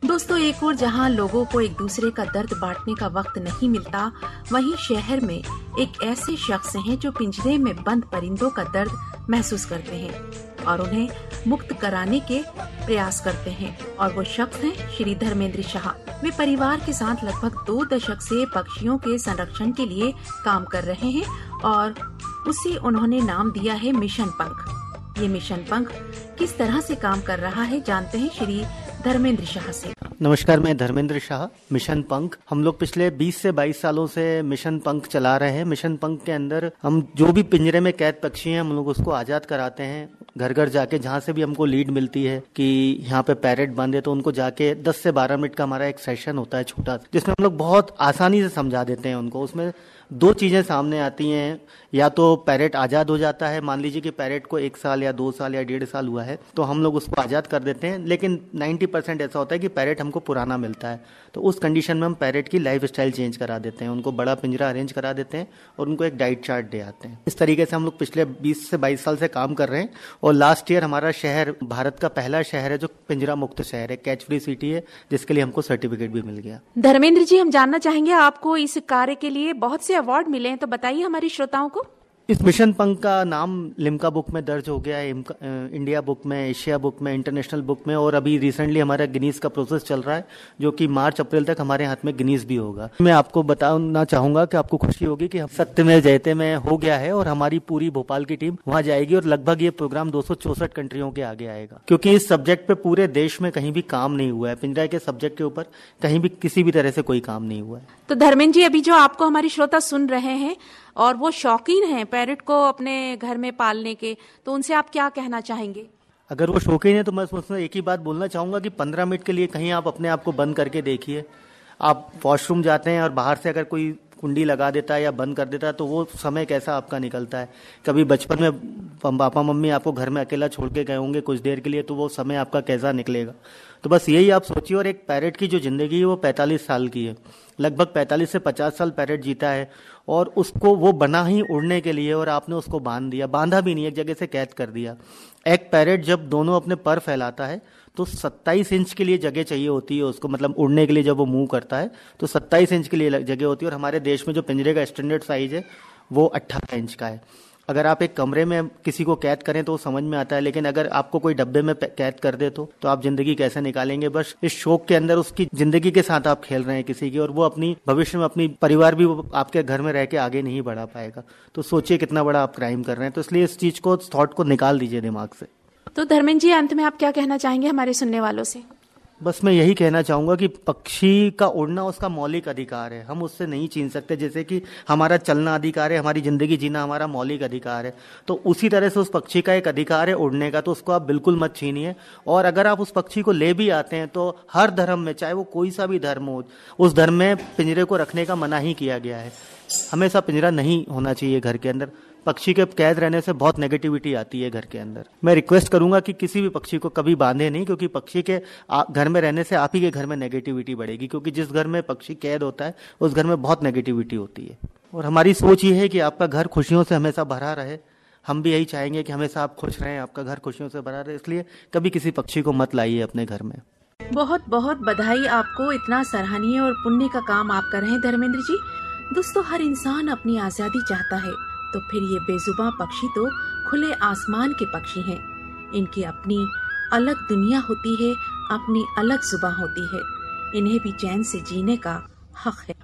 दोस्तों, एक और जहां लोगों को एक दूसरे का दर्द बांटने का वक्त नहीं मिलता, वहीं शहर में एक ऐसे शख्स हैं जो पिंजरे में बंद परिंदों का दर्द महसूस करते हैं और उन्हें मुक्त कराने के प्रयास करते हैं। और वो शख्स हैं श्री धर्मेंद्र शाह। वे परिवार के साथ लगभग 2 दशक से पक्षियों के संरक्षण के लिए काम कर रहे हैं और उसे उन्होंने नाम दिया है मिशन पंख। ये मिशन पंख किस तरह से काम कर रहा है, जानते हैं श्री धर्मेंद्र शाह से। नमस्कार, मैं धर्मेंद्र शाह। मिशन पंख हम लोग पिछले 20 से 22 सालों से मिशन पंख चला रहे हैं। मिशन पंख के अंदर हम जो भी पिंजरे में कैद पक्षी हैं, हम लोग उसको आज़ाद कराते हैं। घर घर जाके जहाँ से भी हमको लीड मिलती है कि यहाँ पे पैरेट बंद है, तो उनको जाके 10 से 12 मिनट का हमारा एक सेशन होता है छोटा, जिसमें हम लोग बहुत आसानी से समझा देते हैं उनको। उसमें 2 चीज़ें सामने आती हैं, या तो पैरेट आज़ाद हो जाता है। मान लीजिए कि पैरेट को 1 साल या 2 साल या 1.5 साल हुआ है, तो हम लोग उसको आज़ाद कर देते हैं। लेकिन 90% ऐसा होता है कि पैरेट हमको पुराना मिलता है, तो उस कंडीशन में हम पैरेट की लाइफ स्टाइल चेंज करा देते हैं, उनको बड़ा पिंजरा अरेंज करा देते हैं और उनको एक डाइट चार्ट दे आते हैं। इस तरीके से हम लोग पिछले 20 से 22 साल से काम कर रहे हैं। और लास्ट ईयर हमारा शहर भारत का पहला शहर है जो पिंजरा मुक्त शहर है, कैच फ्री सिटी है, जिसके लिए हमको सर्टिफिकेट भी मिल गया। धर्मेंद्र जी, हम जानना चाहेंगे, आपको इस कार्य के लिए बहुत से अवार्ड मिले हैं, तो बताइए हमारे श्रोताओं को। इस मिशन पंख का नाम लिम्का बुक में दर्ज हो गया है, इंडिया बुक में, एशिया बुक में, इंटरनेशनल बुक में, और अभी रिसेंटली हमारा गिनीज का प्रोसेस चल रहा है, जो कि मार्च अप्रैल तक हमारे हाथ में गिनीज भी होगा। मैं आपको बताना चाहूंगा कि आपको खुशी होगी कि हम सत्यमेव जयते में हो गया है और हमारी पूरी भोपाल की टीम वहां जाएगी और लगभग ये प्रोग्राम 264 कंट्रियों के आगे आएगा, क्योंकि इस सब्जेक्ट पे पूरे देश में कहीं भी काम नहीं हुआ है। पिंजरा के सब्जेक्ट के ऊपर कहीं भी किसी भी तरह से कोई काम नहीं हुआ है। तो धर्मेंद्र जी, अभी जो आपको हमारे श्रोता सुन रहे हैं और वो शौकीन हैं पैरेट को अपने घर में पालने के, तो उनसे आप क्या कहना चाहेंगे? अगर वो शौकीन है तो मैं उसमें एक ही बात बोलना चाहूँगा कि 15 मिनट के लिए कहीं आप अपने आप को बंद करके देखिए। आप वॉशरूम जाते हैं और बाहर से अगर कोई कुंडी लगा देता है या बंद कर देता है, तो वो समय कैसा आपका निकलता है। कभी बचपन में पापा मम्मी आपको घर में अकेला छोड़ के गए होंगे कुछ देर के लिए, तो वो समय आपका कैसा निकलेगा। तो बस यही आप सोचिए। और एक पैरेट की जो ज़िंदगी है वो 45 साल की है, लगभग 45 से 50 साल पैरेट जीता है, और उसको वो बना ही उड़ने के लिए, और आपने उसको बांधा भी नहीं, एक जगह से कैद कर दिया। एक पैरेट जब दोनों अपने पर फैलाता है तो 27 इंच के लिए जगह चाहिए होती है उसको, मतलब उड़ने के लिए जब वो मूव करता है तो 27 इंच के लिए जगह होती है। और हमारे देश में जो पिंजरे का स्टैंडर्ड साइज है वो 18 इंच का है। अगर आप एक कमरे में किसी को कैद करें तो वो समझ में आता है, लेकिन अगर आपको कोई डब्बे में कैद कर दे तो आप जिंदगी कैसे निकालेंगे। बस इस शौक के अंदर उसकी जिंदगी के साथ आप खेल रहे हैं किसी की, और वो अपनी भविष्य में अपनी परिवार भी आपके घर में रह के आगे नहीं बढ़ा पाएगा। तो सोचिए कितना बड़ा आप क्राइम कर रहे हैं। तो इसलिए इस चीज को, थॉट को निकाल दीजिए दिमाग से। तो धर्मेंद्र जी, अंत में आप क्या कहना चाहेंगे हमारे सुनने वालों से? बस मैं यही कहना चाहूंगा कि पक्षी का उड़ना उसका मौलिक अधिकार है, हम उससे नहीं छीन सकते। जैसे कि हमारा चलना अधिकार है, हमारी जिंदगी जीना हमारा मौलिक अधिकार है, तो उसी तरह से उस पक्षी का एक अधिकार है उड़ने का, तो उसको आप बिल्कुल मत छीनिए। और अगर आप उस पक्षी को ले भी आते हैं तो हर धर्म में, चाहे वो कोई सा भी धर्म हो, उस धर्म में पिंजरे को रखने का मना ही किया गया है। हमेशा पिंजरा नहीं होना चाहिए घर के अंदर। पक्षी के कैद रहने से बहुत नेगेटिविटी आती है घर के अंदर। मैं रिक्वेस्ट करूंगा कि किसी भी पक्षी को कभी बांधे नहीं, क्योंकि पक्षी के घर में रहने से आप ही के घर में नेगेटिविटी बढ़ेगी, क्योंकि जिस घर में पक्षी कैद होता है उस घर में बहुत नेगेटिविटी होती है। और हमारी सोच ये है कि आपका घर खुशियों से हमेशा भरा रहे। हम भी यही चाहेंगे कि हमेशा आप खुश रहें, आपका घर खुशियों से भरा रहे, इसलिए कभी किसी पक्षी को मत लाइए अपने घर में। बहुत बहुत बधाई आपको, इतना सराहनीय और पुण्य का काम आप कर रहे हैं धर्मेंद्र जी। दोस्तों, हर इंसान अपनी आजादी चाहता है, तो फिर ये बेजुबां पक्षी तो खुले आसमान के पक्षी हैं। इनकी अपनी अलग दुनिया होती है, अपनी अलग जुबां होती है। इन्हें भी चैन से जीने का हक है।